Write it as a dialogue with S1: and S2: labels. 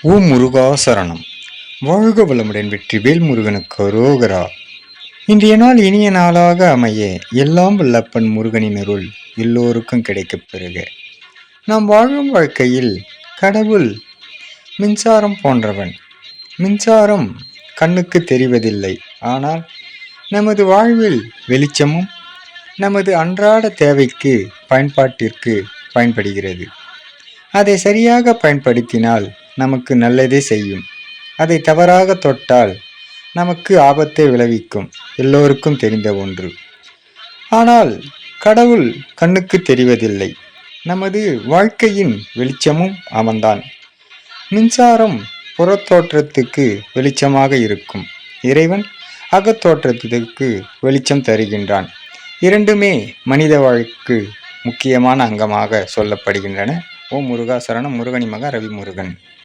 S1: ஓ முருகா சரணம். வாழ்க வளமுடன். வெற்றிவேல் முருகனுக்கு அரோகரா. இன்றைய நாள் இனிய நாளாக அமைய எல்லாம் வல்லப்பன் முருகனின் அருள் எல்லோருக்கும் கிடைக்கப் பெறுக. நாம் வாழும் வாழ்க்கையில் கடவுள் மின்சாரம் போன்றவன். மின்சாரம் கண்ணுக்கு தெரிவதில்லை, ஆனால் நமது வாழ்வில் வெளிச்சமும் நமது அன்றாட தேவைக்கு பயன்பாட்டிற்கு பயன்படுகிறது. அதை சரியாக பயன்படுத்தினால் நமக்கு நல்லதே செய்யும். அதை தவறாக தொட்டால் நமக்கு ஆபத்தை விளைவிக்கும். எல்லோருக்கும் தெரிந்த ஒன்று. ஆனால் கடவுள் கண்ணுக்கு தெரிவதில்லை. நமது வாழ்க்கையின் வெளிச்சமும் அவன்தான். மின்சாரம் புறத்தோற்றத்துக்கு வெளிச்சமாக இருக்கும். இறைவன் அகத்தோற்றத்துக்கு வெளிச்சம் தருகின்றான். இரண்டுமே மனித வாழ்க்கைக்கு முக்கியமான அங்கமாக சொல்லப்படுகின்றன. ஓம் முருகா சரணம். முருகனி மகா ரவி முருகன்.